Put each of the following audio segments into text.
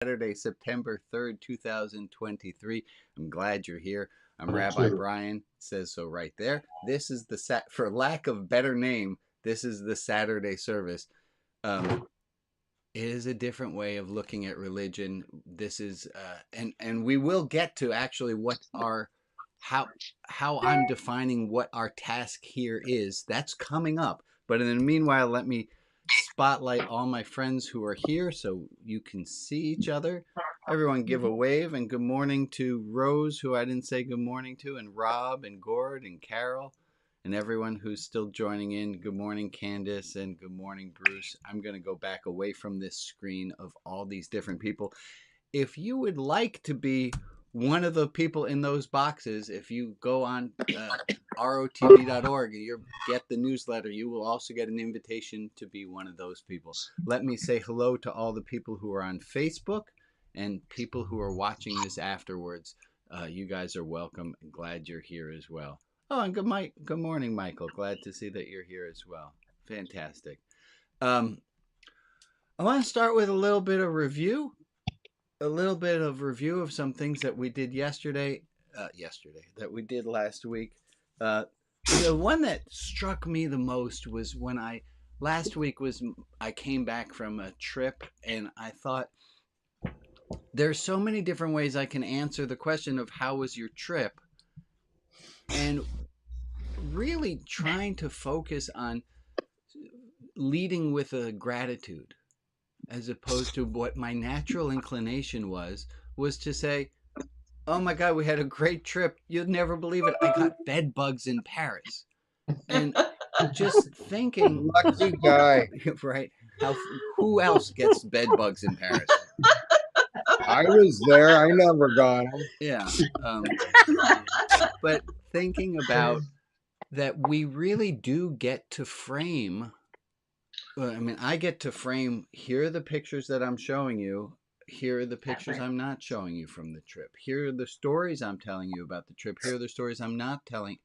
Saturday, September 3rd, 2023. I'm glad you're here. I'm Me Rabbi too. Brian. It says so right there. This is for lack of better name, this is the Saturday service. It is a different way of looking at religion. This is and we will get to actually how I'm defining what our task here is. That's coming up. But in the meanwhile, let me spotlight all my friends who are here so you can see each other. Everyone give a wave and good morning to Rose, who I didn't say good morning to, and Rob and Gord and Carol and everyone who's still joining in. Good morning, Candace, and good morning, Bruce. I'm going to go back away from this screen of all these different people. If you would like to be one of the people in those boxes, if you go on rotv.org and you get the newsletter, you will also get an invitation to be one of those people. Let me say hello to all the people who are on Facebook and people who are watching this afterwards. You guys are welcome and glad you're here as well. Oh, and good morning, Michael. Glad to see that you're here as well. Fantastic. I want to start with a little bit of review of some things that we did yesterday, that we did last week. The one that struck me the most was when I came back from a trip and I thought there's so many different ways I can answer the question of how was your trip, and really trying to focus on leading with a gratitude as opposed to what my natural inclination was to say, oh my God, we had a great trip. You'd never believe it. I got bed bugs in Paris. And just thinking, Lucky guy. right? Who else gets bed bugs in Paris? I was there. I never got them. Yeah. But thinking about that, we really do get to frame. I mean, I get to frame, here are the pictures that I'm showing you. Here are the pictures I'm not showing you from the trip. Here are the stories I'm telling you about the trip. Here are the stories I'm not telling.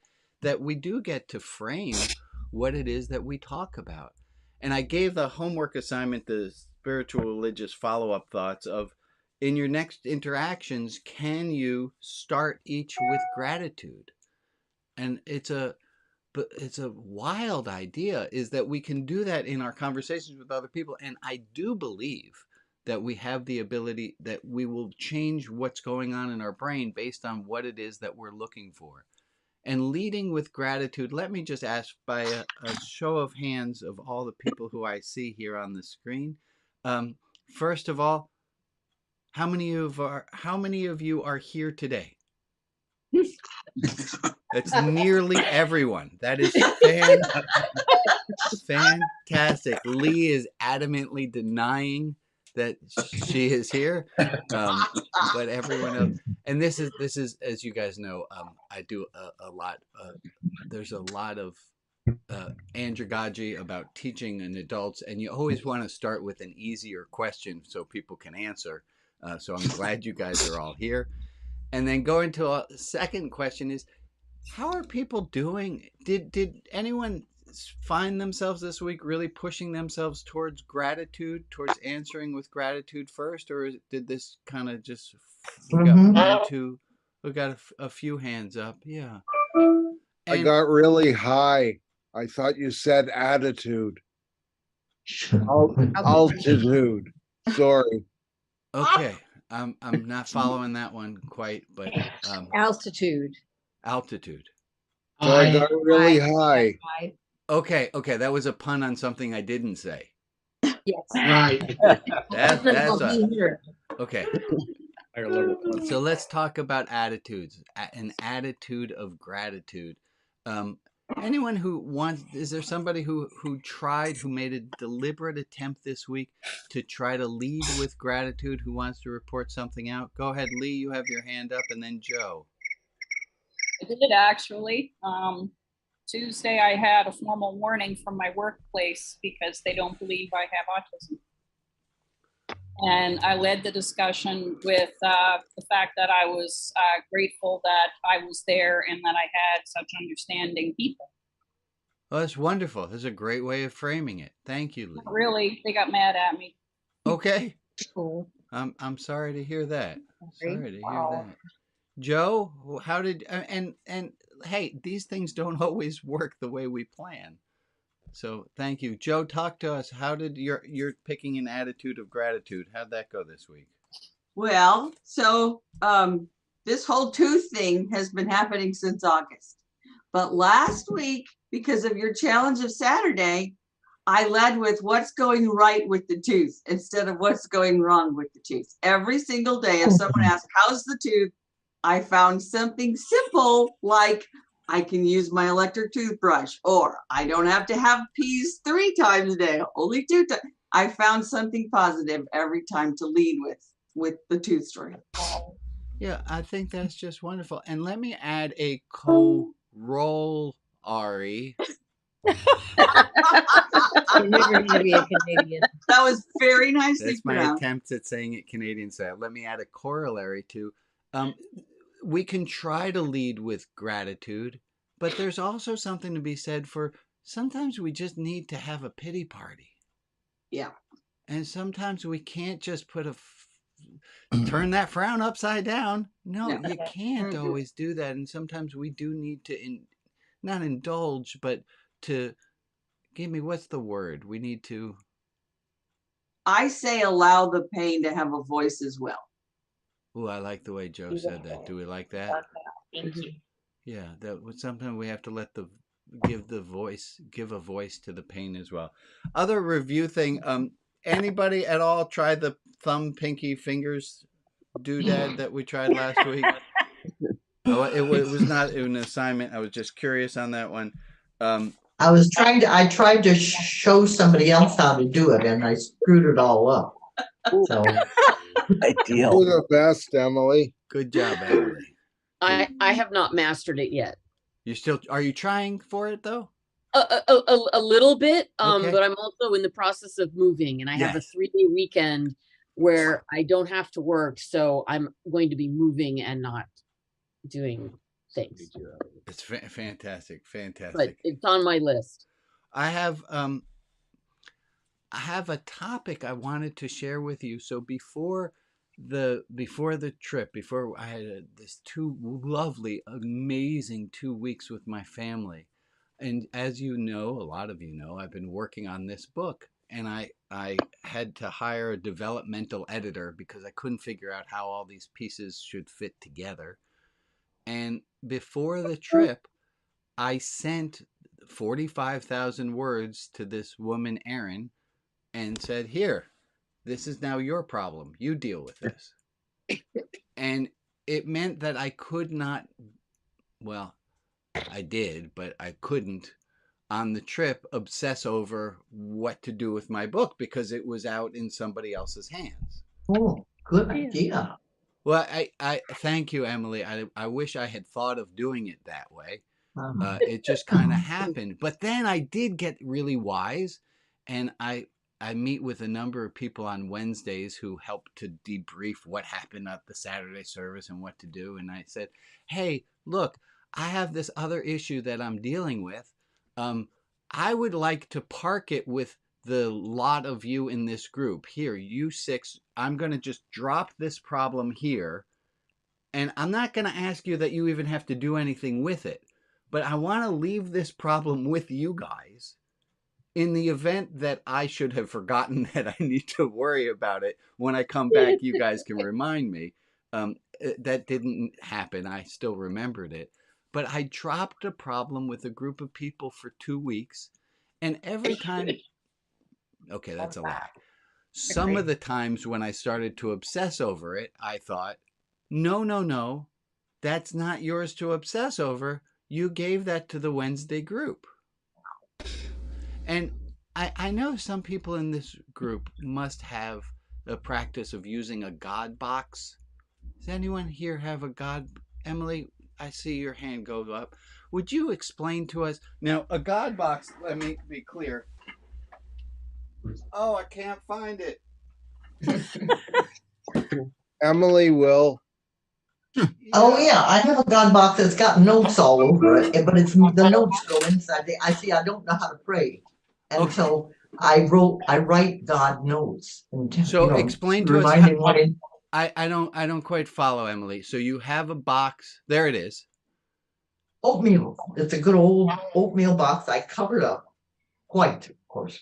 That we do get to frame what it is that we talk about. And I gave the homework assignment the spiritual religious follow-up thoughts of, in your next interactions, can you start each with gratitude? And it's a wild idea, is that we can do that in our conversations with other people. And I do believe that we have the ability, that we will change what's going on in our brain based on what it is that we're looking for. And leading with gratitude, let me just ask by a show of hands of all the people who I see here on the screen. First of all, how many of you are here today? It's nearly everyone. That is fantastic. Lee is adamantly denying that she is here, but everyone else. And this is as you guys know, I do a lot. There's a lot of andragogy about teaching in adults, and you always want to start with an easier question so people can answer. So I'm glad you guys are all here. And then going to a second question is, how are people doing? Did anyone find themselves this week really pushing themselves towards gratitude, towards answering with gratitude first, or did this kind of just, we got a few hands up, yeah. I got really high. I thought you said attitude. Altitude. Sorry. Okay, I'm not following that one quite, but altitude. So I got really high. Okay, that was a pun on something I didn't say. Yes. Right. That's okay. So let's talk about attitudes. An attitude of gratitude. Anyone who wants, is there somebody who made a deliberate attempt this week to try to lead with gratitude, who wants to report something out? Go ahead, Lee, you have your hand up, and then Joe. I did, actually. Tuesday, I had a formal warning from my workplace because they don't believe I have autism. And I led the discussion with the fact that I was grateful that I was there and that I had such understanding people. Oh, that's wonderful. That's a great way of framing it. Thank you, Lee. Not really, they got mad at me. Okay. Cool. I'm sorry to hear that. Sorry. Sorry to hear Wow. that. Joe, how did and hey, these things don't always work the way we plan. So thank you, Joe. Talk to us. How did you're picking an attitude of gratitude? How'd that go this week? Well, so this whole tooth thing has been happening since August. But last week, because of your challenge of Saturday, I led with what's going right with the tooth instead of what's going wrong with the tooth. Every single day, if someone asks, how's the tooth? I found something simple like I can use my electric toothbrush, or I don't have to have peas 3 times a day, only 2 times. I found something positive every time to lead with the tooth story. Yeah, I think that's just wonderful. And let me add a co-roll, Ari. You're never going to be a Canadian. That was very nicely That's my pronounced. attempt at saying it Canadian style. Let me add a corollary to we can try to lead with gratitude, but there's also something to be said for sometimes we just need to have a pity party. Yeah. And sometimes we can't just put turn that frown upside down. No, No. you can't always do that. And sometimes we do need to not indulge, but to give me, what's the word? We need to. I say allow the pain to have a voice as well. Oh, I like the way Joe said that. Do we like that? Thank you. Yeah, that sometimes we have to let give a voice to the pain as well. Other review thing. Anybody at all try the thumb, pinky, fingers doodad that we tried last week? Oh, it was not an assignment. I was just curious on that one. I tried to show somebody else how to do it, and I screwed it all up. So You're the best, Emily. Good job, Emily. I have not mastered it yet. Are you trying for it though? A little bit, Okay. but I'm also in the process of moving, and I have a Yes. 3-day weekend where I don't have to work, so I'm going to be moving and not doing things. It's fantastic. But it's on my list. I have a topic I wanted to share with you. So before the trip, before I had this 2 lovely, amazing 2 weeks with my family, and as you know, a lot of you know, I've been working on this book, and I had to hire a developmental editor because I couldn't figure out how all these pieces should fit together. And before the trip, I sent 45,000 words to this woman, Erin, and said, here, this is now your problem. You deal with this. And it meant that I could not, well, I did, but I couldn't on the trip obsess over what to do with my book because it was out in somebody else's hands. oh, good idea. Well, I thank you, Emily. I wish I had thought of doing it that way. It just kind of happened. But then I did get really wise, and I meet with a number of people on Wednesdays who help to debrief what happened at the Saturday service and what to do. And I said, hey, look, I have this other issue that I'm dealing with. I would like to park it with the lot of you in this group. Here, you 6, I'm going to just drop this problem here. And I'm not going to ask you that you even have to do anything with it. But I want to leave this problem with you guys in the event that I should have forgotten that I need to worry about it. When I come back, you guys can remind me. That didn't happen. I still remembered it. But I dropped a problem with a group of people for 2 weeks. And every time... Okay, that's a lie. Some of the times when I started to obsess over it, I thought, no, that's not yours to obsess over. You gave that to the Wednesday group. And I know some people in this group must have the practice of using a God box. Does anyone here have a God? Emily, I see your hand go up. Would you explain to us? Now, a God box, let me be clear. Oh, I can't find it. Emily will. Oh yeah, I have a God box that's got notes all over it, but it's the notes go inside. I don't know how to pray, and Okay. so I write God notes and, So explain to us reminding what I don't quite follow, Emily. So you have a box. There it is. oatmeal. It's a good old oatmeal box. I covered up white, of course.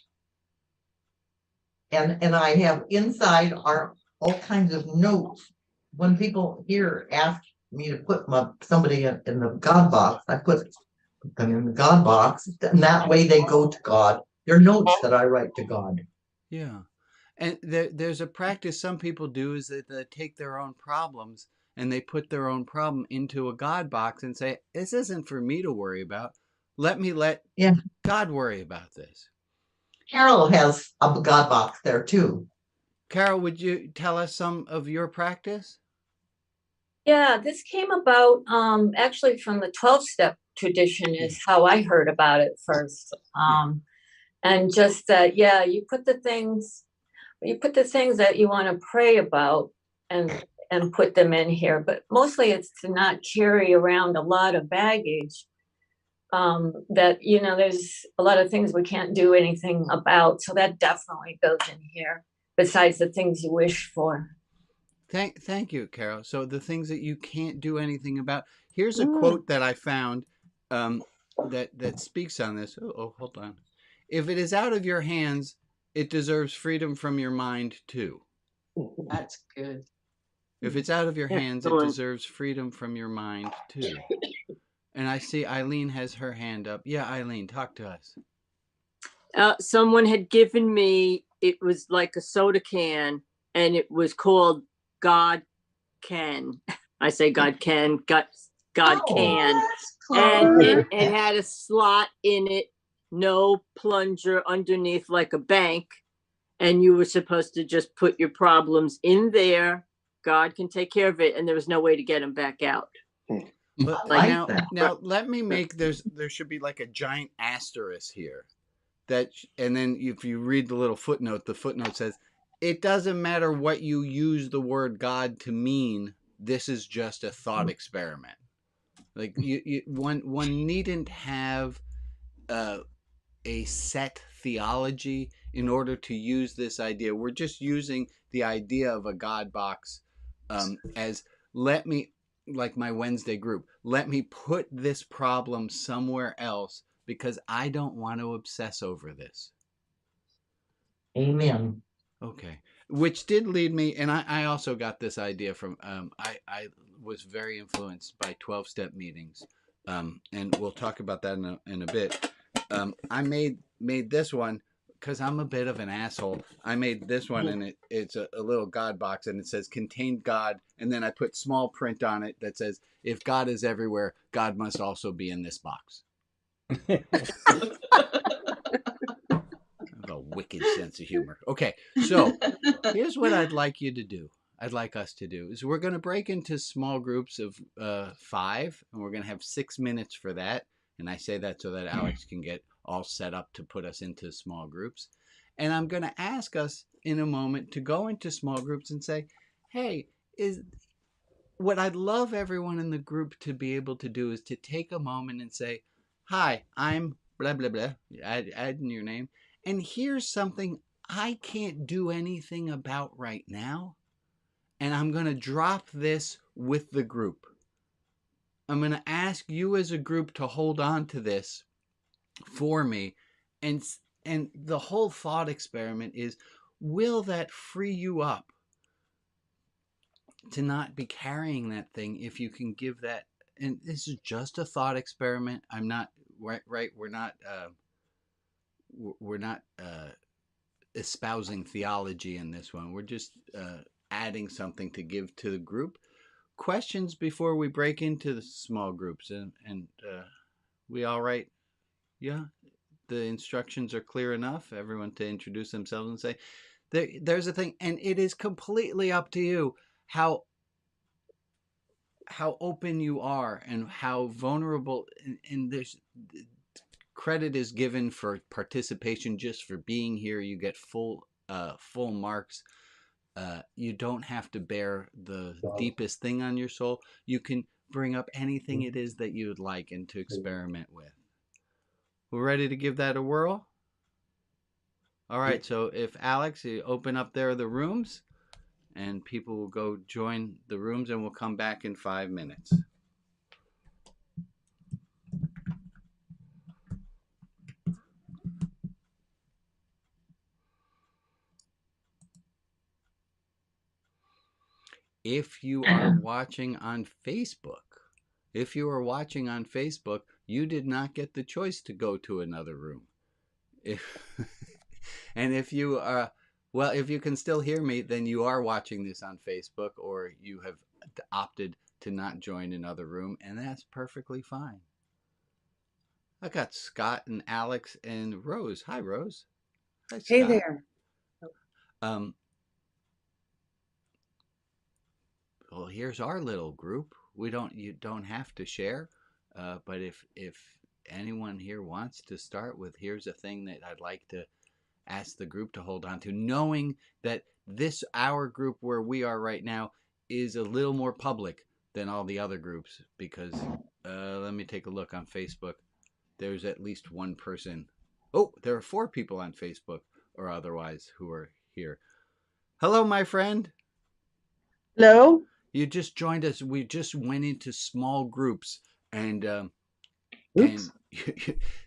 And I have inside are all kinds of notes. When people here ask me to put somebody in the God box, I put them in the God box, and that way they go to God. They're notes that I write to God. Yeah. And there's a practice some people do is that they take their own problems and they put their own problem into a God box and say, this isn't for me to worry about. Let Yeah. God worry about this. Carol has a God box there too. Carol, would you tell us some of your practice? Yeah, this came about actually from the 12-step tradition is how I heard about it first. And just that, yeah, you put the things that you want to pray about and put them in here, but mostly it's to not carry around a lot of baggage. That there's a lot of things we can't do anything about, so that definitely goes in here. Besides the things you wish for. Thank you, Carol. So the things that you can't do anything about. Here's a quote that I found that speaks on this. Oh, hold on. If it is out of your hands, it deserves freedom from your mind too. That's good. If it's out of your hands, it deserves freedom from your mind too. And I see Eileen has her hand up. Yeah, Eileen, talk to us. Someone had given me, it was like a soda can, and it was called God Can. I say God can, God can. And it had a slot in it, no plunger underneath like a bank. And you were supposed to just put your problems in there. God can take care of it. And there was no way to get them back out. But now let me make there should be like a giant asterisk here. And then if you read the little footnote, the footnote says, it doesn't matter what you use the word God to mean. This is just a thought experiment. Like one needn't have a set theology in order to use this idea. We're just using the idea of a God box as like my Wednesday group, let me put this problem somewhere else because I don't want to obsess over this. Amen. Okay. Which did lead me, and I also got this idea from, I was very influenced by 12-step meetings, and we'll talk about that in a bit. I made this one because I'm a bit of an asshole. I made this one, and it's a little God box, and it says contain God, and then I put small print on it that says, if God is everywhere, God must also be in this box. A wicked sense of humor. Okay, so here's what I'd like you to do. I'd like us to do is we're going to break into small groups of 5, and we're going to have 6 minutes for that. And I say that so that Alex can get all set up to put us into small groups. And I'm going to ask us in a moment to go into small groups and say, hey, what I'd love everyone in the group to be able to do is to take a moment and say, hi, I'm blah, blah, blah, add in your name. And here's something I can't do anything about right now. And I'm going to drop this with the group. I'm going to ask you as a group to hold on to this for me. And the whole thought experiment is, will that free you up to not be carrying that thing if you can give that? And this is just a thought experiment. I'm not, right? We're not espousing theology in this one. We're just adding something to give to the group. Questions before we break into the small groups, and we all right? Yeah, the instructions are clear enough. Everyone to introduce themselves and say, there's a thing, and it is completely up to you how open you are and how vulnerable, and there's credit is given for participation just for being here. You get full marks. You don't have to bear the deepest thing on your soul. You can bring up anything it is that you would like and to experiment with. We're ready to give that a whirl? All right. So if Alex, you open up there the rooms, and people will go join the rooms, and we'll come back in 5 minutes. If you are watching on Facebook, you did not get the choice to go to another room. And if you are, well, if you can still hear me, then you are watching this on Facebook, or you have opted to not join another room, and that's perfectly fine. I got Scott and Alex and Rose. Hi, Rose. Hi, Scott. Hey there. Well, here's our little group. You don't have to share, but if anyone here wants to start with, here's a thing that I'd like to ask the group to hold on to, knowing that our group where we are right now is a little more public than all the other groups, because let me take a look on Facebook. There's at least one person. Oh, there are 4 people on Facebook or otherwise who are here. Hello, my friend. Hello. You just joined us. We just went into small groups, and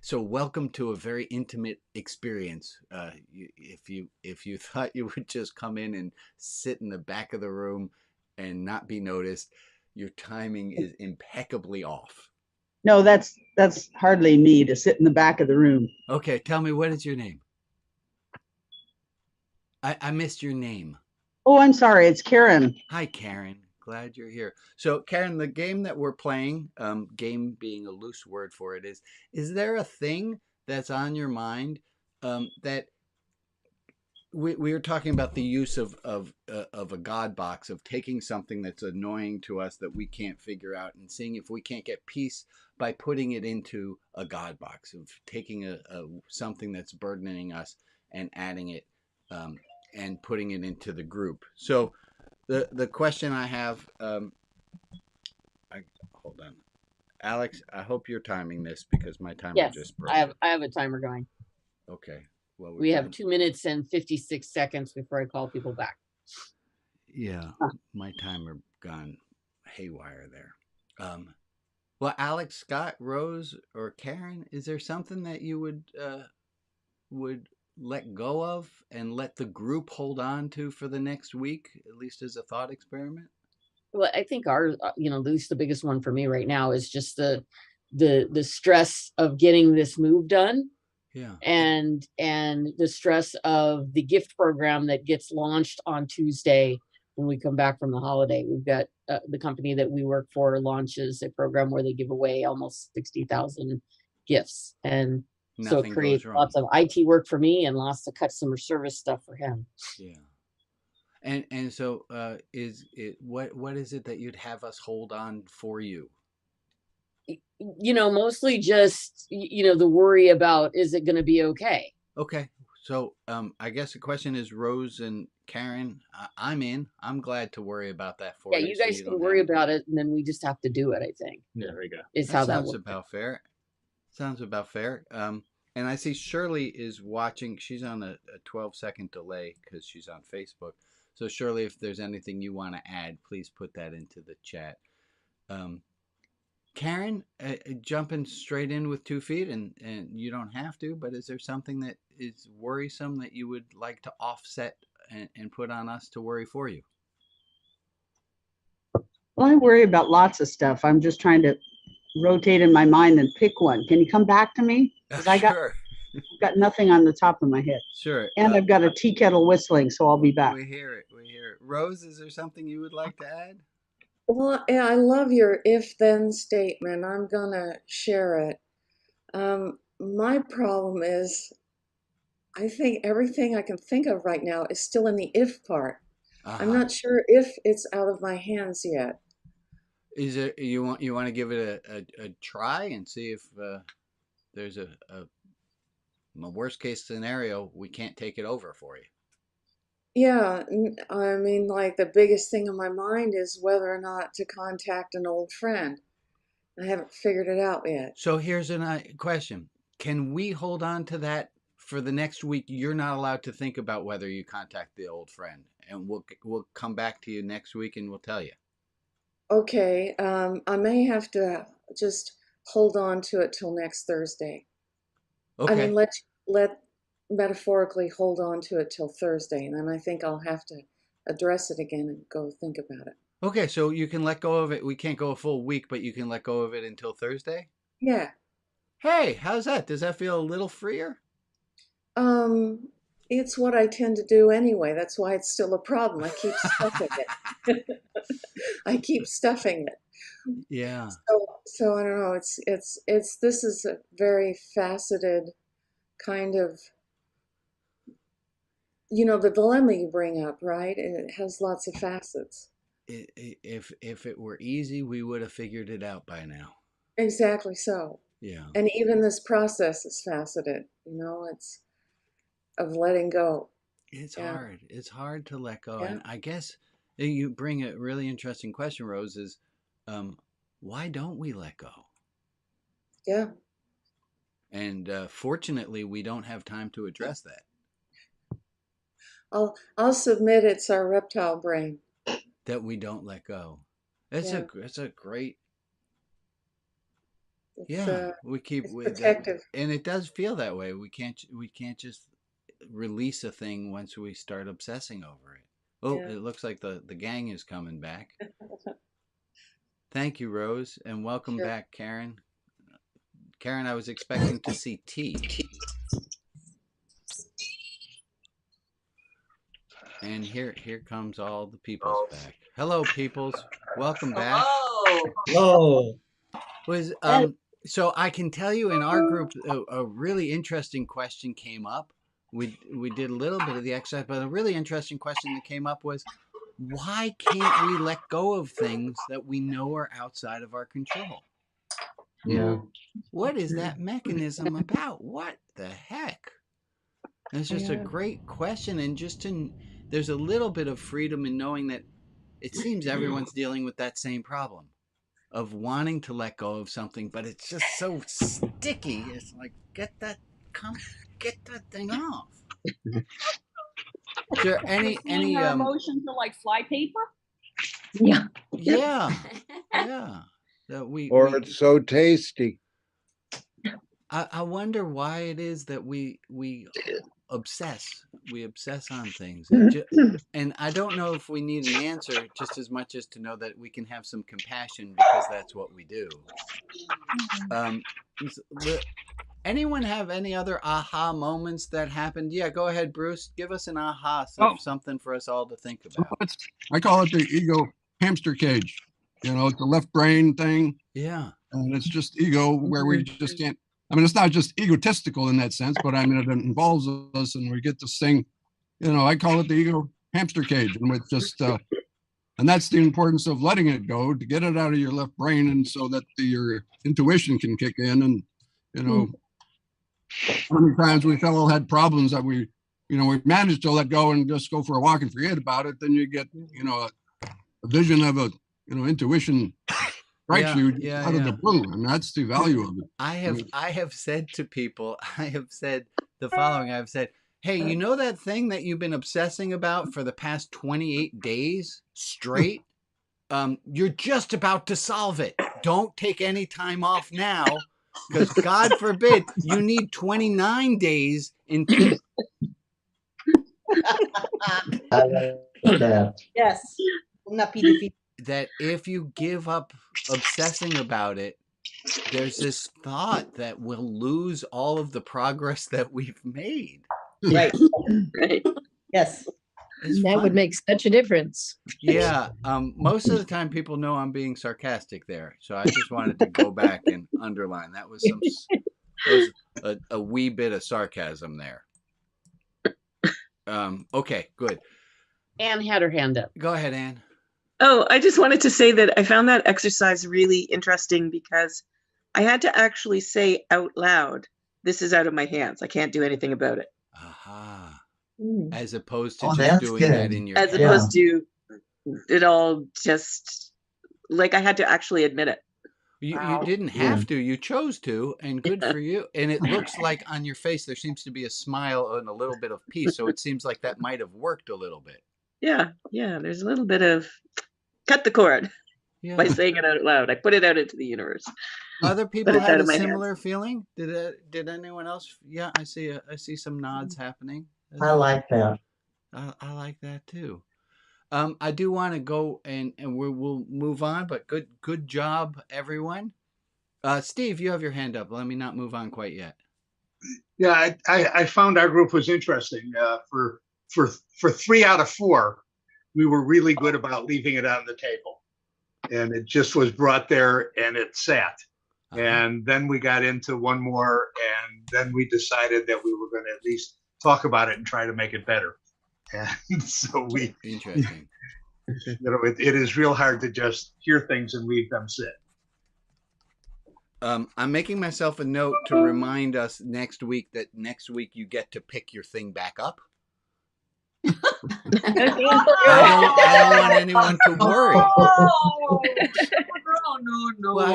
so welcome to a very intimate experience. If you thought you would just come in and sit in the back of the room and not be noticed, your timing is impeccably off. No, that's hardly me to sit in the back of the room. Okay, tell me, what is your name? I missed your name. Oh, I'm sorry. It's Karen. Hi, Karen. Glad you're here. So, Karen, the game that we're playing, game being a loose word for it, is there a thing that's on your mind that we were talking about the use of a God box, of taking something that's annoying to us that we can't figure out and seeing if we can't get peace by putting it into a God box, of taking something that's burdening us and adding it and putting it into the group. So the question I have, hold on, Alex, I hope you're timing this, because my timer just broke. I have a timer going. Okay. Well, we have 2 minutes and 56 seconds before I call people back. Yeah, my timer gone haywire there. Well, Alex, Scott, Rose, or Karen, is there something that you would let go of and let the group hold on to for the next week, at least as a thought experiment? Well, I think at least the biggest one for me right now is just the stress of getting this move done. Yeah. And the stress of the gift program that gets launched on Tuesday when we come back from the holiday. We've got the company that we work for launches a program where they give away almost 60,000 gifts, and so it creates lots of IT work for me and lots of customer service stuff for him. Yeah. And so what is it that you'd have us hold on for you? Mostly just, the worry about, is it going to be okay? Okay. So I guess the question is, Rose and Karen, I'm glad to worry about that for you. Yeah, you guys can worry about it, and then we just have to do it, I think. Yeah, there we go. Is how that works. Sounds about fair. And I see Shirley is watching. She's on a 12-second delay because she's on Facebook. So Shirley, if there's anything you want to add, please put that into the chat. Karen, jumping straight in with 2 feet, and you don't have to, but is there something that is worrisome that you would like to offset and put on us to worry for you? Well, I worry about lots of stuff. I'm just trying to rotate in my mind and pick one. Can you come back to me? Because I've got nothing on the top of my head. Sure. And I've got a tea kettle whistling, so I'll be back. We hear it. Rose, is there something you would like to add? Well, yeah, I love your if-then statement. I'm gonna share it. My problem is, I think everything I can think of right now is still in the if part. I'm not sure if it's out of my hands yet. Is it you want to give it a try and see if there's a worst case scenario, we can't take it over for you? Yeah, I mean, like, the biggest thing in my mind is whether or not to contact an old friend. I haven't figured it out yet. So here's a question. Can we hold on to that for the next week, you're not allowed to think about whether you contact the old friend, and we'll come back to you next week and we'll tell you. Okay, I may have to just hold on to it till next Thursday. Okay. I mean, let metaphorically hold on to it till Thursday, and then I think I'll have to address it again and go think about it. Okay, so you can let go of it. We can't go a full week, but you can let go of it until Thursday? Yeah. Hey, how's that? Does that feel a little freer? It's what I tend to do anyway. That's why it's still a problem. I keep stuffing it. I keep stuffing it. Yeah. So I don't know. This is a very faceted kind of, the dilemma you bring up, right? It has lots of facets. If it were easy, we would have figured it out by now. Exactly so. Yeah. And even this process is faceted, it's of letting go. It's hard. It's hard to let go. Yeah. And I guess you bring a really interesting question, Rose, is why don't we let go? Yeah. And fortunately, we don't have time to address that. I'll submit it's our reptile brain. That we don't let go. It's a great. We keep protective, and it does feel that way. We can't just release a thing once we start obsessing over it. Oh, It looks like the gang is coming back. Thank you, Rose, and welcome back, Karen. Karen, I was expecting to see tea. And here comes all the peoples back. Hello, peoples. Welcome back. Hello. So I can tell you in our group a really interesting question came up. We did a little bit of the exercise, but a really interesting question that came up was, why can't we let go of things that we know are outside of our control? Yeah. What is that mechanism about? What the heck? And it's just a great question, and there's a little bit of freedom in knowing that it seems everyone's dealing with that same problem of wanting to let go of something, but it's just so sticky. It's like, get that thing off. Is there any our emotions are like fly paper? Yeah. Yeah. It's so tasty. I wonder why it is that we obsess. We obsess on things. And I don't know if we need an answer just as much as to know that we can have some compassion because that's what we do. Anyone have any other aha moments that happened? Yeah, go ahead, Bruce. Give us an aha, something for us all to think about. I call it the ego hamster cage. It's a left brain thing. Yeah. And it's just ego where we just can't. I mean, it's not just egotistical in that sense, but I mean, it involves us and we get this thing, I call it the ego hamster cage. And it's just, and that's the importance of letting it go, to get it out of your left brain. And so that your intuition can kick in. And, how many times we all had problems that we managed to let go and just go for a walk and forget about it. Then you get, a vision of intuition strikes you out of the blue, and that's the value of it. I have said to people, I have said the following. I've said, hey, you know that thing that you've been obsessing about for the past 28 days straight? You're just about to solve it. Don't take any time off now, because God forbid you need 29 days until. Yes. Will not be defeated. That if you give up obsessing about it, there's this thought that we'll lose all of the progress that we've made. Right. Yes. That would make such a difference. Yeah. Most of the time people know I'm being sarcastic there. So I just wanted to go back and underline. That was a wee bit of sarcasm there. Okay, good. Anne had her hand up. Go ahead, Anne. Oh, I just wanted to say that I found that exercise really interesting because I had to actually say out loud, this is out of my hands. I can't do anything about it. Aha. As opposed to Oh, just that's doing good. that in your As head. opposed to it all just like I had to actually admit it. You didn't have to, you chose to, and good for you. And it looks like on your face there seems to be a smile and a little bit of peace. So it seems like that might have worked a little bit. Yeah, there's a little bit of cut the cord by saying it out loud. I put it out into the universe. Other people had a similar feeling. Did anyone else? Yeah, I see some nods happening. I like that. I like that too. I do want to go and we'll move on, but good job, everyone. Steve, you have your hand up. Let me not move on quite yet. Yeah, I found our group was interesting. For 3 out of 4, we were really good about leaving it on the table, and it just was brought there and it sat. And then we got into one more, and then we decided that we were going to at least talk about it and try to make it better. And so interesting. It is real hard to just hear things and leave them sit. I'm making myself a note to remind us next week that next week you get to pick your thing back up. I don't want anyone to worry. No. Well,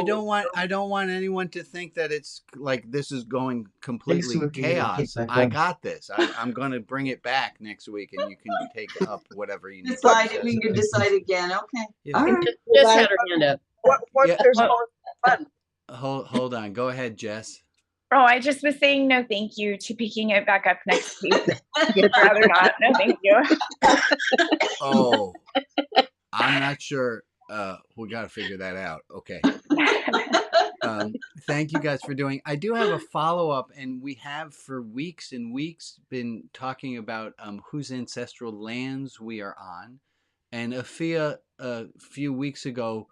I don't want anyone to think that it's like this is going completely chaos. I got this. I'm going to bring it back next week, and you can take up whatever you need. We can decide again. Okay. Yeah. All right. Just had her hand up. What there's more fun? Hold on. Go ahead, Jess. Oh, I just was saying no thank you to picking it back up next week. I'd rather not. No thank you. Oh, I'm not sure. We got to figure that out. Okay. Thank you guys for doing. I do have a follow-up, and we have for weeks and weeks been talking about whose ancestral lands we are on. And Afia a few weeks ago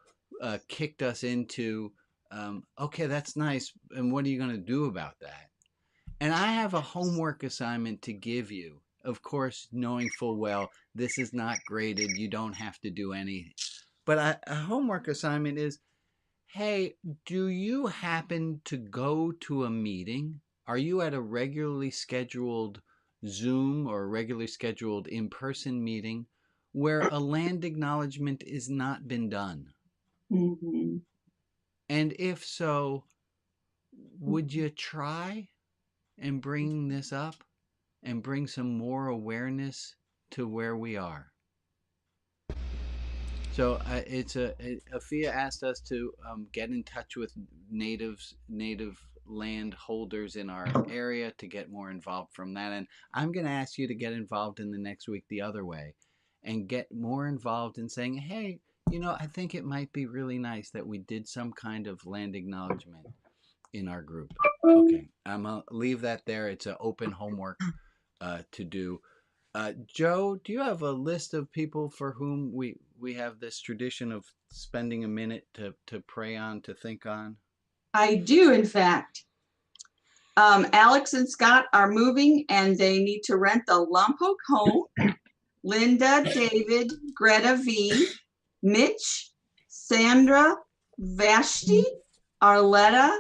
kicked us into okay, that's nice. And what are you going to do about that? And I have a homework assignment to give you. Of course, knowing full well, this is not graded. You don't have to do any. But a homework assignment is, hey, do you happen to go to a meeting? Are you at a regularly scheduled Zoom or a regularly scheduled in-person meeting where a land acknowledgement is not been done? Mm-hmm. And if so, would you try and bring this up and bring some more awareness to where we are? So Afia asked us to get in touch with native land holders in our area to get more involved from that. And I'm going to ask you to get involved in the next week the other way and get more involved in saying, hey, I think it might be really nice that we did some kind of land acknowledgement in our group. Okay, I'm going to leave that there. It's an open homework to do. Joe, do you have a list of people for whom we have this tradition of spending a minute to pray on, to think on? I do, in fact. Alex and Scott are moving, and they need to rent the Lompoc home. Linda, David, Greta V, Mitch, Sandra, Vashti, Arletta,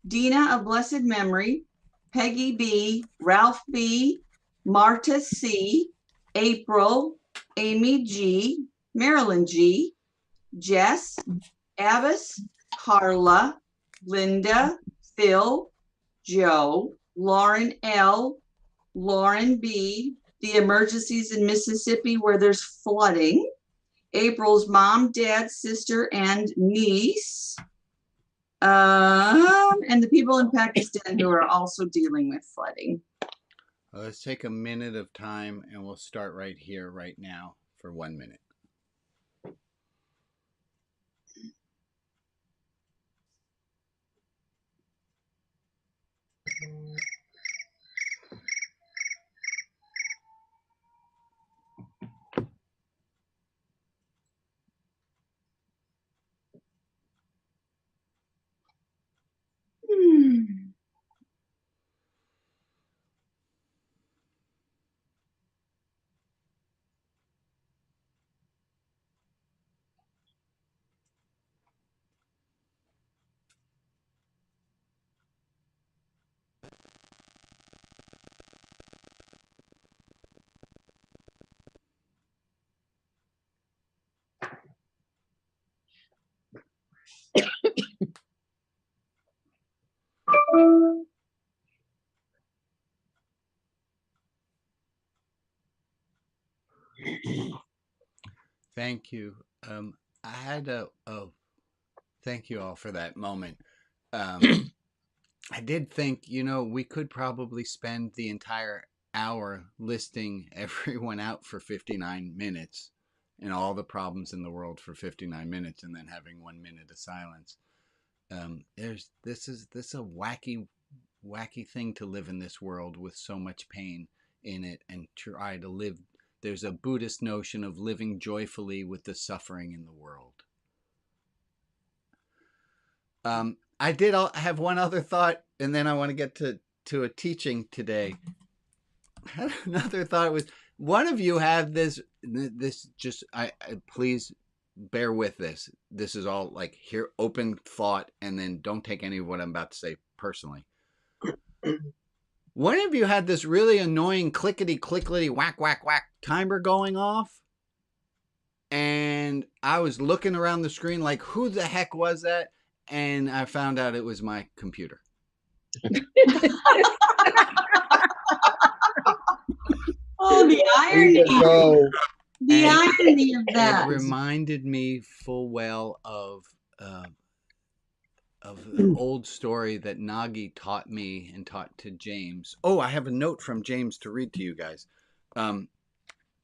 Dina of blessed memory, Peggy B, Ralph B, Marta C, April, Amy G, Marilyn G, Jess, Avis, Carla, Linda, Phil, Joe, Lauren L, Lauren B, the emergencies in Mississippi where there's flooding, April's mom, dad, sister, and niece, and the people in Pakistan who are also dealing with flooding. Let's take a minute of time, and we'll start right here, right now, for 1 minute. Thank you. I had a thank you all for that moment. I did think, we could probably spend the entire hour listing everyone out for 59 minutes and all the problems in the world for 59 minutes and then having 1 minute of silence. This is a wacky thing to live in this world with so much pain in it and try to live. There's a Buddhist notion of living joyfully with the suffering in the world. I did have one other thought, and then I want to get to a teaching today. Another thought was, one of you have this just, please bear with this. This is all like here, open thought, and then don't take any of what I'm about to say personally. One of you had this really annoying clickety whack whack whack timer going off, and I was looking around the screen like, who the heck was that? And I found out it was my computer. Oh, the irony. The irony of that. It reminded me full well of the old story that Nagi taught me and taught to James. Oh, I have a note from James to read to you guys,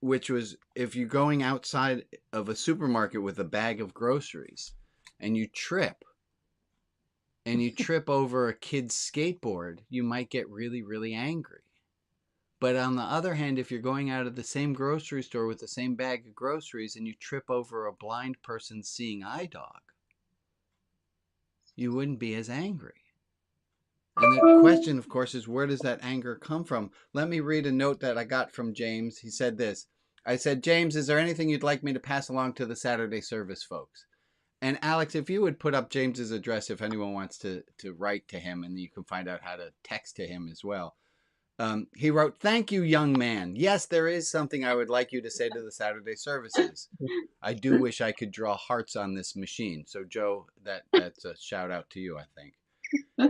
which was, if you're going outside of a supermarket with a bag of groceries and you trip over a kid's skateboard, you might get really, really angry. But on the other hand, if you're going out of the same grocery store with the same bag of groceries and you trip over a blind person's seeing eye dog, you wouldn't be as angry. And the question, of course, is, where does that anger come from? Let me read a note that I got from James. He said this. I said, James, is there anything you'd like me to pass along to the Saturday service folks? And Alex, if you would put up James's address, if anyone wants to write to him, and you can find out how to text to him as well. He wrote, "Thank you, young man. Yes, there is something I would like you to say to the Saturday services. I do wish I could draw hearts on this machine." So Joe, that's a shout out to you, I think.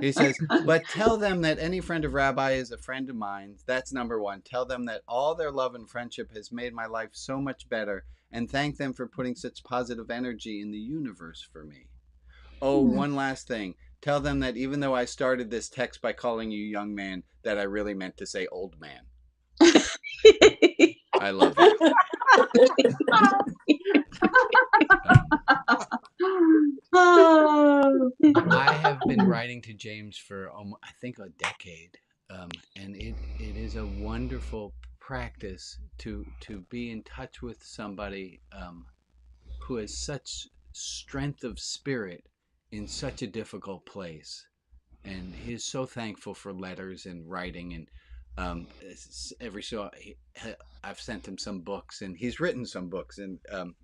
He says, "But tell them that any friend of Rabbi is a friend of mine. That's number one. Tell them that all their love and friendship has made my life so much better, and thank them for putting such positive energy in the universe for me. Oh, one last thing. Tell them that even though I started this text by calling you young man, that I really meant to say old man. I love you." I have been writing to James for, I think, a decade. And it is a wonderful practice to be in touch with somebody who has such strength of spirit in such a difficult place. And he is so thankful for letters and writing. And I've sent him some books, and he's written some books. And I'm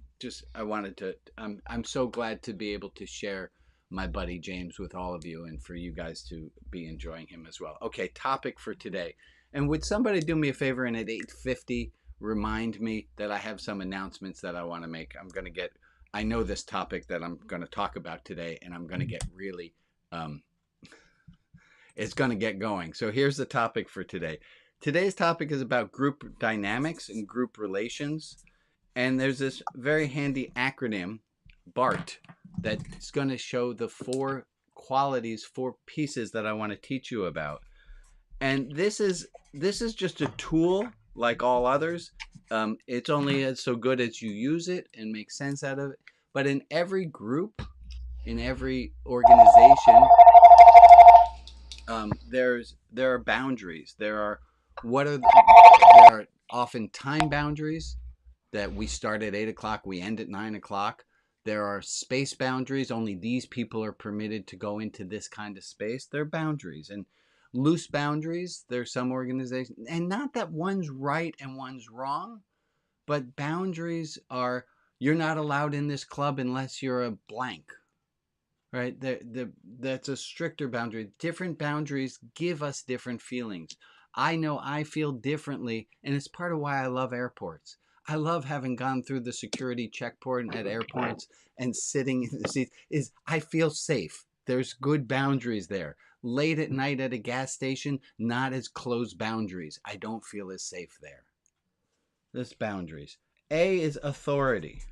so glad to be able to share my buddy James with all of you, and for you guys to be enjoying him as well. Okay, topic for today. And would somebody do me a favor, and at 8:50 remind me that I have some announcements that I want to make. I know this topic that I'm going to talk about today, and I'm going to get really, it's going to get going. So here's the topic for today. Today's topic is about group dynamics and group relations. And there's this very handy acronym, BART, that's going to show the 4 qualities, 4 pieces that I want to teach you about. And this is just a tool like all others. It's only so good as you use it and make sense out of it. But in every group, in every organization, there are boundaries. There are often time boundaries, that we start at 8 o'clock, we end at 9 o'clock. There are space boundaries. Only these people are permitted to go into this kind of space. There are boundaries. And loose boundaries, there's some organizations, and not that one's right and one's wrong, but boundaries are, you're not allowed in this club unless you're a blank, right? That's a stricter boundary. Different boundaries give us different feelings. I know I feel differently, and it's part of why I love airports. I love having gone through the security checkpoint at airports and sitting in the seats. I feel safe. There's good boundaries there. Late at night at a gas station, not as close boundaries. I don't feel as safe there. There's boundaries. A is authority.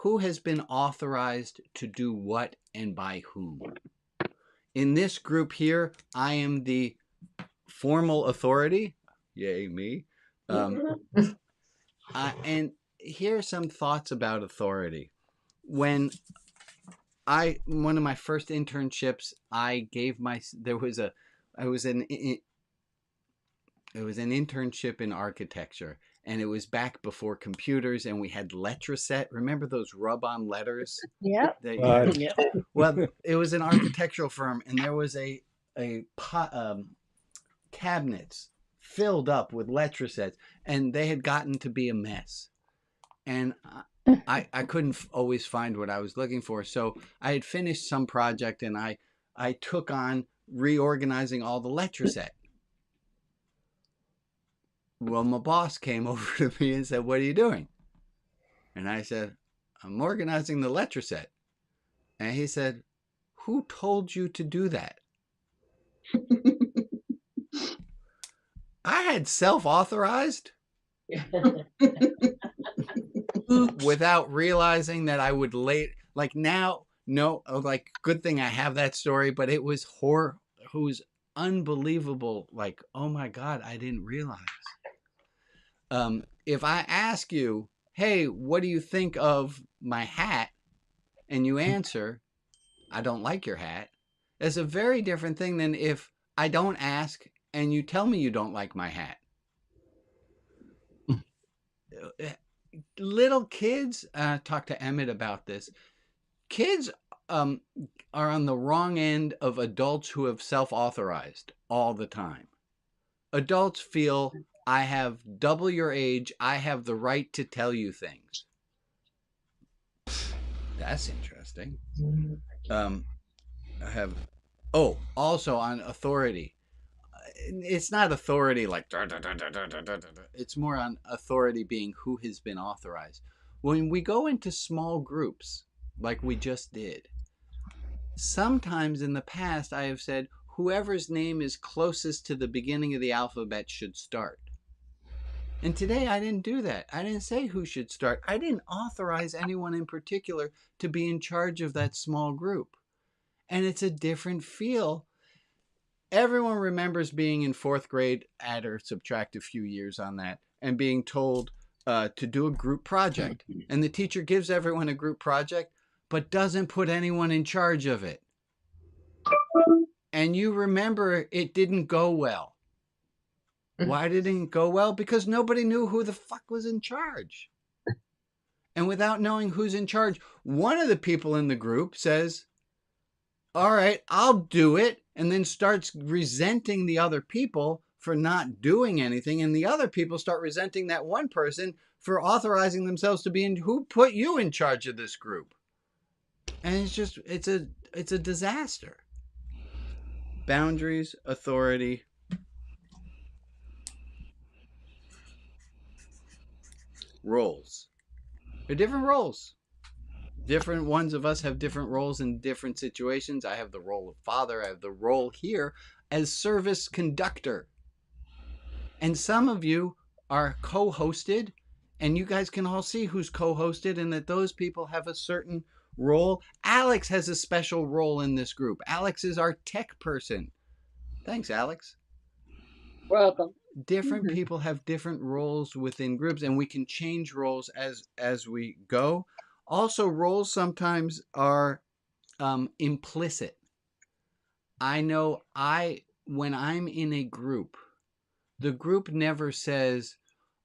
who has been authorized to do what and by whom. In this group here, I am the formal authority. Yay, me. And here are some thoughts about authority. When one of my first internships, it was an internship in architecture, and it was back before computers, and we had Letraset. Remember those rub-on letters? Yep. Well, it was an architectural firm, and there was a cabinets filled up with Letrasets, and they had gotten to be a mess. And I couldn't always find what I was looking for. So I had finished some project, and I took on reorganizing all the Letraset. Well, my boss came over to me and said, "What are you doing?" And I said, "I'm organizing the Letraset." And he said, "Who told you to do that?" I had self-authorized without realizing that I would good thing I have that story, but it was who's unbelievable. Like, oh my God, I didn't realize. If I ask you, "Hey, what do you think of my hat?" and you answer, "I don't like your hat," it's a very different thing than if I don't ask and you tell me you don't like my hat. Little kids, talk to Emmett about this. Kids are on the wrong end of adults who have self-authorized all the time. Adults feel, I have double your age, I have the right to tell you things. That's interesting. Also on authority. It's not authority like it's more on authority being who has been authorized. When we go into small groups like we just did, sometimes in the past I have said whoever's name is closest to the beginning of the alphabet should start. And today I didn't do that. I didn't say who should start. I didn't authorize anyone in particular to be in charge of that small group. And it's a different feel. Everyone remembers being in 4th grade, add or subtract a few years on that, and being told to do a group project. And the teacher gives everyone a group project, but doesn't put anyone in charge of it. And you remember it didn't go well. Why didn't it go well? Because nobody knew who the fuck was in charge. And without knowing who's in charge, one of the people in the group says, "All right, I'll do it," and then starts resenting the other people for not doing anything. And the other people start resenting that one person for authorizing themselves to be in. Who put you in charge of this group? And it's a disaster. Boundaries, authority. Roles. They're different roles. Different ones of us have different roles in different situations. I have the role of father. I have the role here as service conductor. And some of you are co-hosted, and you guys can all see who's co-hosted and that those people have a certain role. Alex has a special role in this group. Alex is our tech person. Thanks, Alex. Welcome. Different people have different roles within groups, and we can change roles as we go. Also, roles sometimes are implicit. I know when I'm in a group, the group never says,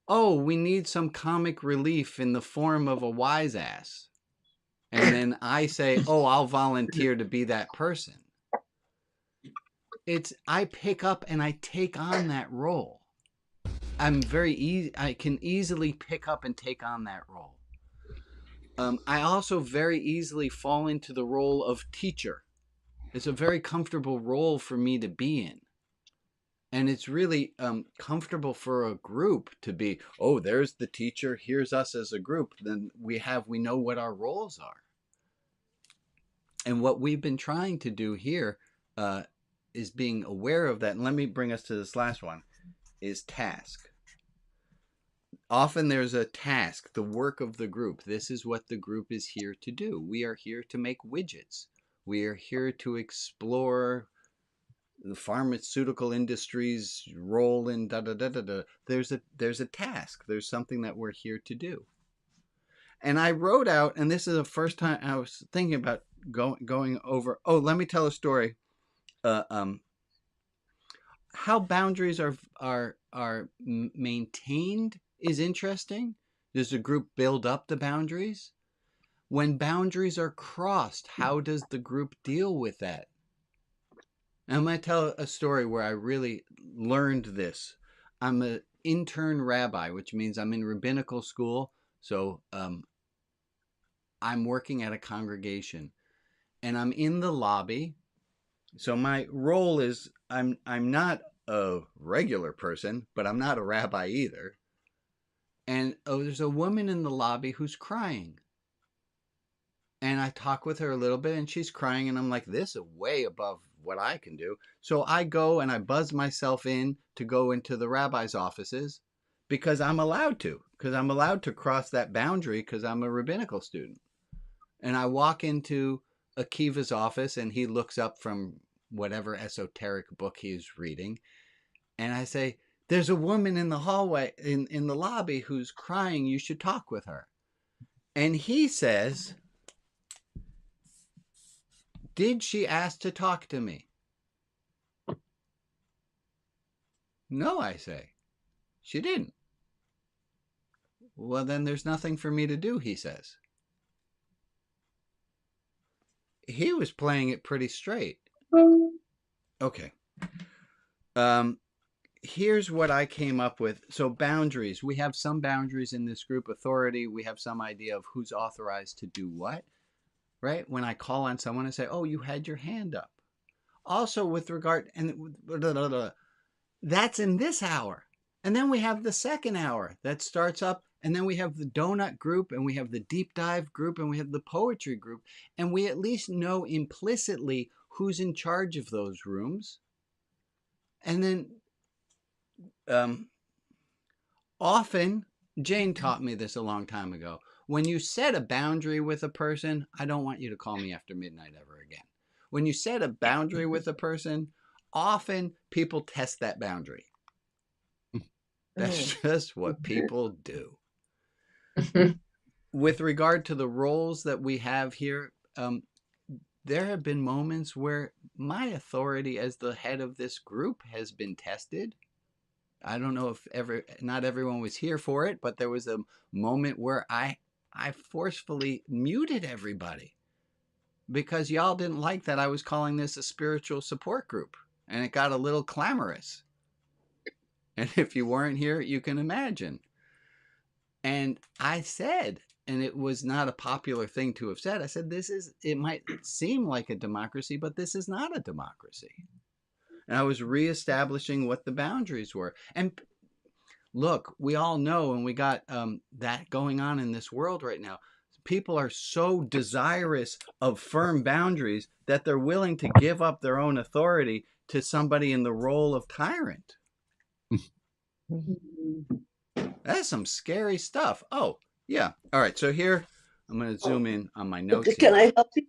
"Oh, we need some comic relief in the form of a wise ass." And then I say, "Oh, I'll volunteer to be that person." I pick up and I take on that role. I can easily pick up and take on that role. I also very easily fall into the role of teacher. It's a very comfortable role for me to be in. And it's really comfortable for a group to be, "Oh, there's the teacher, here's us as a group." Then we know what our roles are. And what we've been trying to do here is being aware of that. And let me bring us to this last one, is task. often there's a task, the work of the group. This is what the group is here to do. We are here to make widgets. We are here to explore the pharmaceutical industry's role in da da da da da. There's a task. There's something that we're here to do. And I wrote out, and this is the first time I was thinking about going over. Oh, let me tell a story. How boundaries are maintained is interesting. Does the group build up the boundaries? When boundaries are crossed, how does the group deal with that? I'm going to tell a story where I really learned this. I'm an intern rabbi, which means I'm in rabbinical school. So I'm working at a congregation, and I'm in the lobby. So my role is I'm not a regular person, but I'm not a rabbi either. And there's a woman in the lobby who's crying. And I talk with her a little bit, and she's crying, and I'm like, this is way above what I can do. So I go and I buzz myself in to go into the rabbi's offices because I'm allowed to cross that boundary because I'm a rabbinical student. And I walk into Akiva's office, and he looks up from whatever esoteric book he's reading. And I say, there's a woman in the hallway, in the lobby, who's crying. You should talk with her. And he says, did she ask to talk to me? No, I say. She didn't. Well, then there's nothing for me to do, he says. He was playing it pretty straight. Okay. Here's what I came up with. So boundaries. We have some boundaries in this group. Authority. We have some idea of who's authorized to do what. Right? When I call on someone and say, oh, you had your hand up. Also with regard, and that's in this hour. And then we have the second hour that starts up, and then we have the donut group, and we have the deep dive group, and we have the poetry group. And we at least know implicitly who's in charge of those rooms. And then often, Jane taught me this a long time ago. When you set a boundary with a person, I don't want you to call me after midnight ever again. When you set a boundary with a person, often people test that boundary. That's just what people do. With regard to the roles that we have here, there have been moments where my authority as the head of this group has been tested. I don't know if not everyone was here for it, but there was a moment where I forcefully muted everybody because y'all didn't like that I was calling this a spiritual support group, and it got a little clamorous. And if you weren't here, you can imagine. And I said, and it was not a popular thing to have said, I said, it might seem like a democracy, but this is not a democracy. And I was reestablishing what the boundaries were. And look, we all know, and we got that going on in this world right now. People are so desirous of firm boundaries that they're willing to give up their own authority to somebody in the role of tyrant. That's some scary stuff. Oh, yeah. All right. So here, I'm going to zoom in on my notes. Can I help you?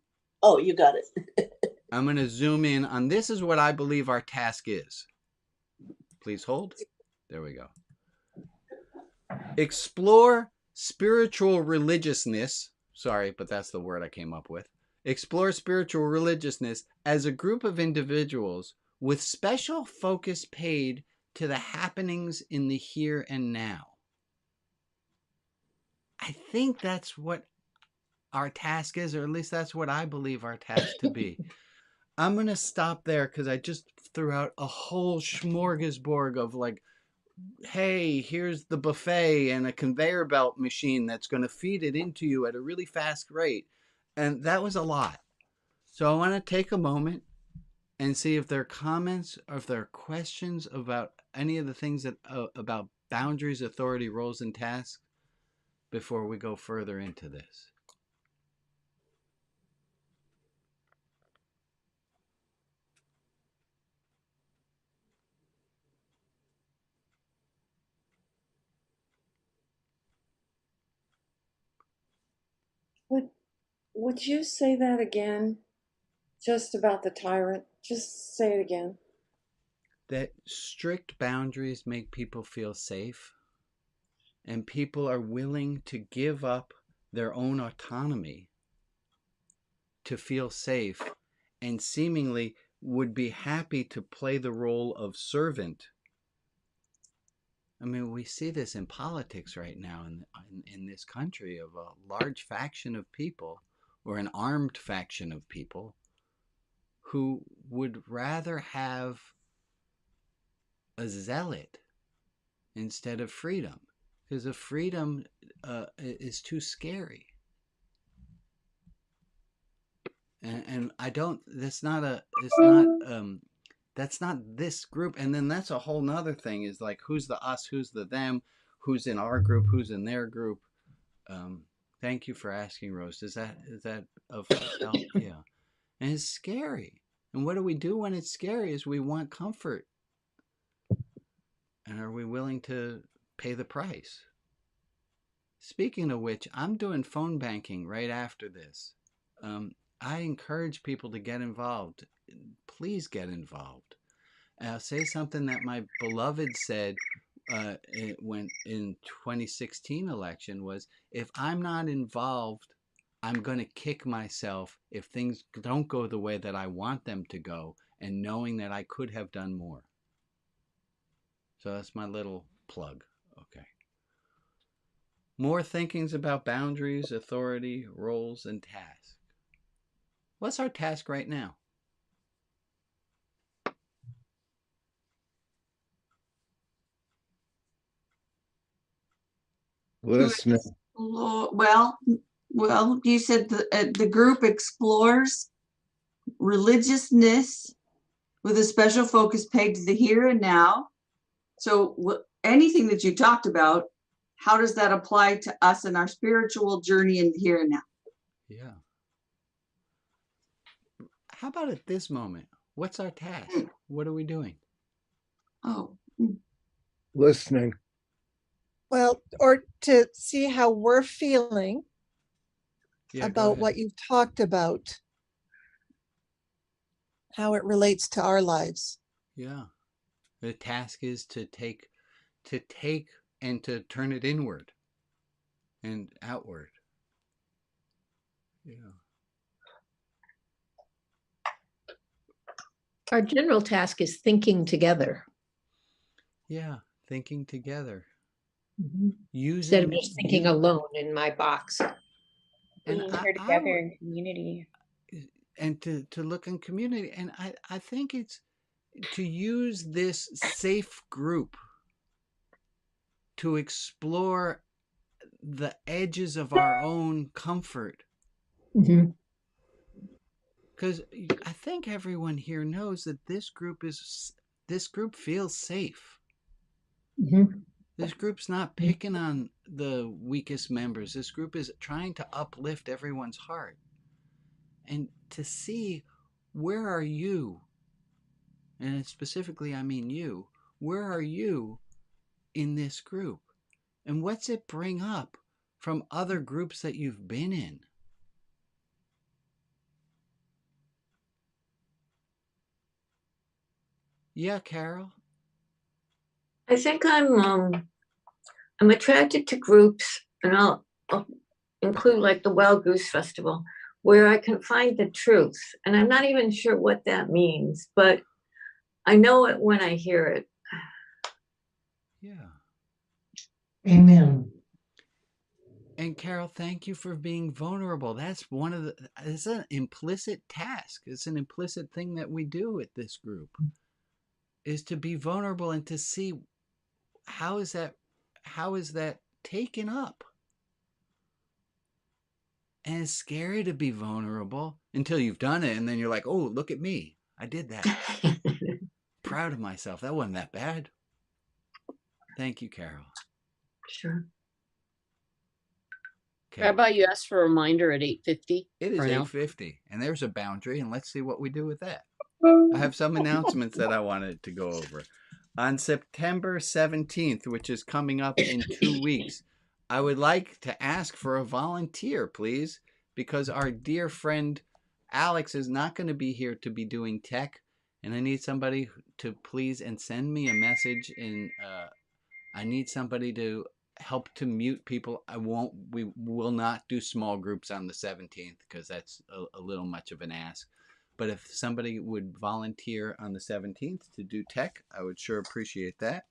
Oh, you got it. I'm going to zoom in on this is what I believe our task is. Please hold. There we go. Explore spiritual religiousness. Sorry, but that's the word I came up with. Explore spiritual religiousness as a group of individuals with special focus paid to the happenings in the here and now. I think that's what our task is, or at least that's what I believe our task to be. I'm going to stop there because I just threw out a whole smorgasbord of like, hey, here's the buffet and a conveyor belt machine that's going to feed it into you at a really fast rate. And that was a lot. So I want to take a moment and see if there are comments or if there are questions about any of the things that about boundaries, authority, roles, and tasks before we go further into this. would you say that again? Just about the tyrant. Just say it again. That strict boundaries make people feel safe, and people are willing to give up their own autonomy to feel safe, and seemingly would be happy to play the role of servant. I mean, we see this in politics right now in this country, of a large faction of people, or an armed faction of people, who would rather have a zealot instead of freedom, because a freedom is too scary. And I don't, that's not this group. And then that's a whole nother thing, is like, who's the us, who's the them, who's in our group, who's in their group. Thank you for asking, Rose. Is that of help? Yeah. And it's scary. And what do we do when it's scary? Is we want comfort. And are we willing to pay the price? Speaking of which, I'm doing phone banking right after this. I encourage people to get involved. Please get involved. I'll say something that my beloved said when in 2016 election was, if I'm not involved, I'm going to kick myself if things don't go the way that I want them to go, and knowing that I could have done more. So that's my little plug. Okay. More thinkings about boundaries, authority, roles, and tasks. What's our task right now? Listening. Well, you said the group explores religiousness with a special focus pegged to the here and now. So anything that you talked about, how does that apply to us in our spiritual journey in the here and now? Yeah. How about at this moment? What's our task? What are we doing? Oh. Listening. Well, or to see how we're feeling about what you've talked about, how it relates to our lives. Yeah. The task is to take and to turn it inward and outward. Yeah. Our general task is thinking together. Yeah, thinking together. Mm-hmm. Instead of just thinking alone in my box. Being here together in community. And to look in community. And I think it's to use this safe group to explore the edges of our own comfort. Mm-hmm. Because I think everyone here knows that this group feels safe. Mm-hmm. This group's not picking on the weakest members. This group is trying to uplift everyone's heart. And to see, where are you? And specifically, I mean you. Where are you in this group? And what's it bring up from other groups that you've been in? Yeah, Carol? I think I'm attracted to groups, and I'll include like the Wild Goose Festival, where I can find the truth. And I'm not even sure what that means, but I know it when I hear it. Yeah. Amen. And Carol, thank you for being vulnerable. That's it's an implicit task. It's an implicit thing that we do at this group, is to be vulnerable and to see how is that taken up. And it's scary to be vulnerable until you've done it, and then you're like, oh, look at me. I did that. Proud of myself. That wasn't that bad. Thank you, Carol. Sure. Okay. How about you ask for a reminder at 8:50? It is 8:50, and there's a boundary, and let's see what we do with that. I have some announcements that I wanted to go over. On September 17th, which is coming up in 2 weeks, I would like to ask for a volunteer, please, because our dear friend Alex is not going to be here to be doing tech, and I need somebody to please and send me a message, and I need somebody to help to mute people. We will not do small groups on the 17th because that's a little much of an ask. But if somebody would volunteer on the 17th to do tech, I would sure appreciate that.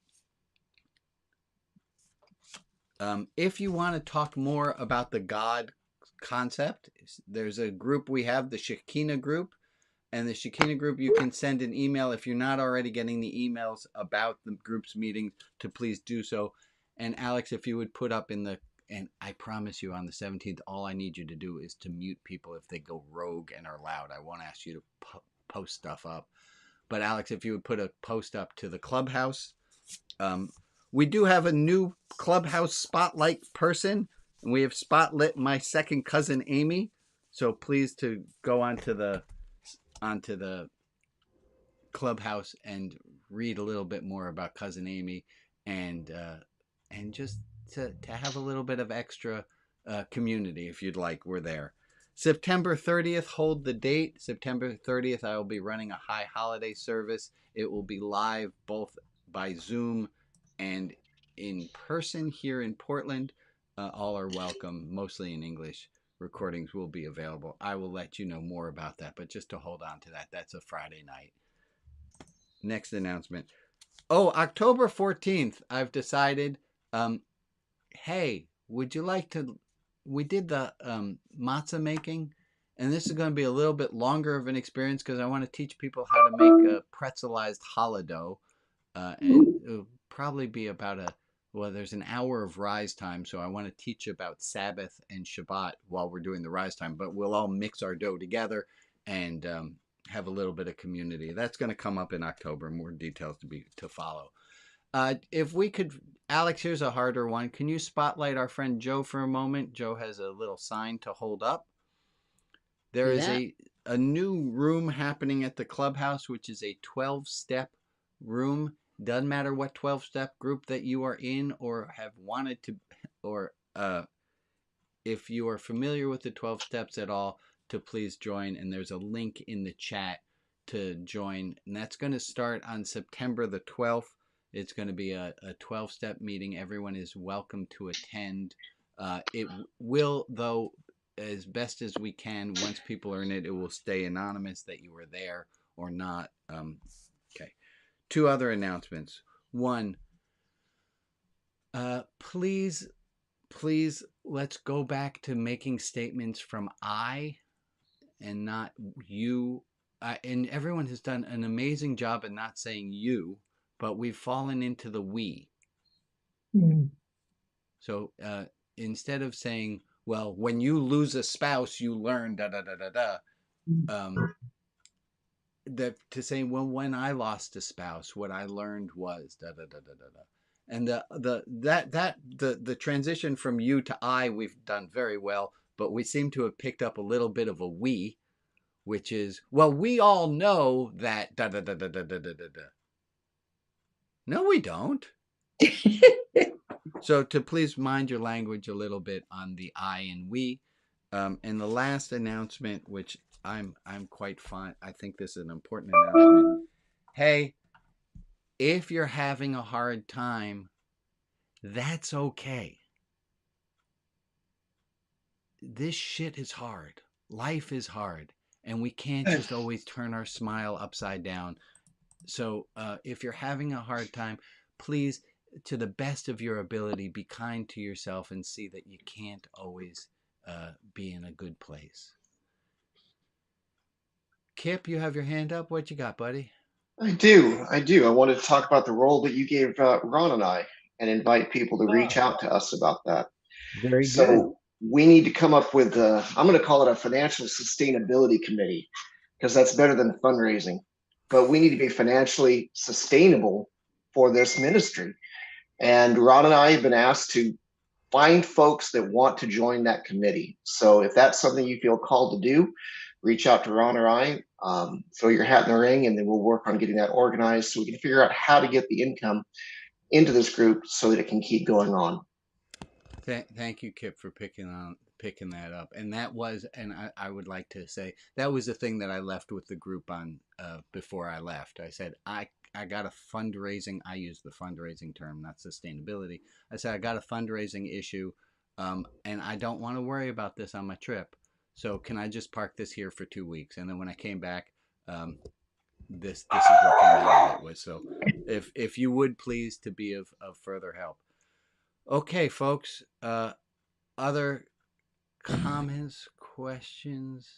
If you want to talk more about the God concept, there's a group we have, the Shekinah group. And the Shekinah group, you can send an email if you're not already getting the emails about the group's meeting to please do so. And Alex, if you would put up in the, and I promise you on the 17th, all I need you to do is to mute people if they go rogue and are loud. I won't ask you to post stuff up. But Alex, if you would put a post up to the Clubhouse. We do have a new Clubhouse spotlight person. And we have spotlit my second cousin, Amy. So please to go onto the Clubhouse and read a little bit more about cousin Amy, and just to have a little bit of extra community if you'd like. We're there. September 30th, hold the date. September 30th, I will be running a high holiday service. It will be live both by Zoom and in person here in Portland. All are welcome, mostly in English. Recordings will be available. I will let you know more about that, but just to hold on to that, that's a Friday night. Next announcement. Oh, October 14th, I've decided, hey, would you like to, we did the matzah making, and this is going to be a little bit longer of an experience because I want to teach people how to make a pretzelized challah dough, and it'll probably be about well, there's an hour of rise time, so I want to teach about Sabbath and Shabbat while we're doing the rise time, but we'll all mix our dough together and have a little bit of community. That's going to come up in October, more details to follow. If we could, Alex, here's a harder one. Can you spotlight our friend Joe for a moment? Joe has a little sign to hold up. There is a new room happening at the Clubhouse, which is a 12-step room. Doesn't matter what 12-step group that you are in or have wanted to, or if you are familiar with the 12 steps at all, to please join. And there's a link in the chat to join. And that's going to start on September the 12th. It's going to be a 12-step meeting. Everyone is welcome to attend. It will, though, as best as we can, once people are in it, it will stay anonymous that you were there or not. Okay. Two other announcements. One, please, let's go back to making statements from I and not you. And everyone has done an amazing job at not saying you, but we've fallen into the we. So instead of saying, well, when you lose a spouse, you learn to say, well, when I lost a spouse, what I learned was and the transition from you to I, we've done very well, but we seem to have picked up a little bit of a we, which is, well, we all know that No, we don't. So to please mind your language a little bit on the I and we. And the last announcement, which I'm quite fond, I think this is an important announcement. Hey, if you're having a hard time, that's okay. This shit is hard. Life is hard. And we can't just always turn our smile upside down. So if you're having a hard time, please, to the best of your ability, be kind to yourself and see that you can't always be in a good place. Kip, you have your hand up. What you got, buddy? I do. I wanted to talk about the role that you gave Ron and I and invite people to reach out to us about that. Very good. So we need to come up with, I'm going to call it a financial sustainability committee, because that's better than fundraising. But we need to be financially sustainable for this ministry. And Ron and I have been asked to find folks that want to join that committee. So if that's something you feel called to do, reach out to Ron or I, throw your hat in the ring, and then we'll work on getting that organized so we can figure out how to get the income into this group so that it can keep going on. Thank you, Kip, for picking that up. And that was, and I would like to say, that was the thing that I left with the group on before I left. I said, I got a fundraising, I use the fundraising term, not sustainability. I said, I got a fundraising issue, and I don't want to worry about this on my trip. So can I just park this here for 2 weeks? And then when I came back, this is what came out of it was. So if you would please to be of further help. Okay, folks, other comments, questions?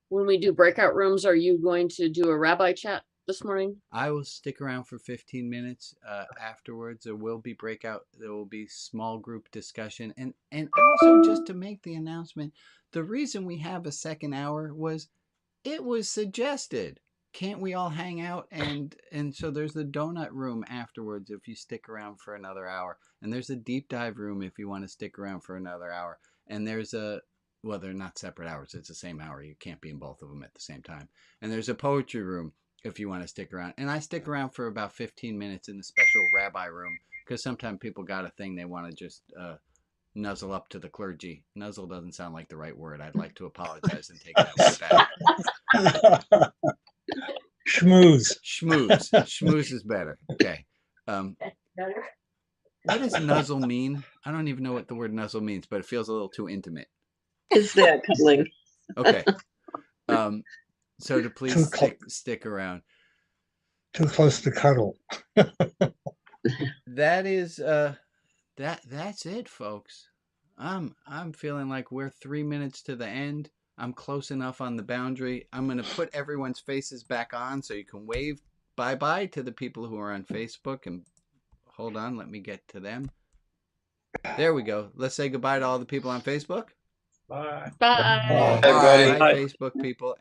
When we do breakout rooms, are you going to do a rabbi chat this morning? I will stick around for 15 minutes afterwards. There will be breakout. There will be small group discussion. And also just to make the announcement, the reason we have a second hour was it was suggested. Can't we all hang out? And so there's the donut room afterwards if you stick around for another hour. And there's a deep dive room if you want to stick around for another hour. And there's well, they're not separate hours. It's the same hour. You can't be in both of them at the same time. And there's a poetry room if you want to stick around. And I stick around for about 15 minutes in the special rabbi room because sometimes people got a thing they want to just nuzzle up to the clergy. Nuzzle doesn't sound like the right word. I'd like to apologize and take that word back. Schmooze. Schmooze. Schmooze is better. Okay. What does nuzzle mean? I don't even know what the word nuzzle means, but it feels a little too intimate. It's that cuddling. Okay. So to please stick around. Too close to cuddle. That is that's it, folks. I'm feeling like we're 3 minutes to the end. I'm close enough on the boundary. I'm gonna put everyone's faces back on so you can wave bye-bye to the people who are on Facebook. And hold on, let me get to them. There we go. Let's say goodbye to all the people on Facebook. Bye. Bye. Bye, Facebook people.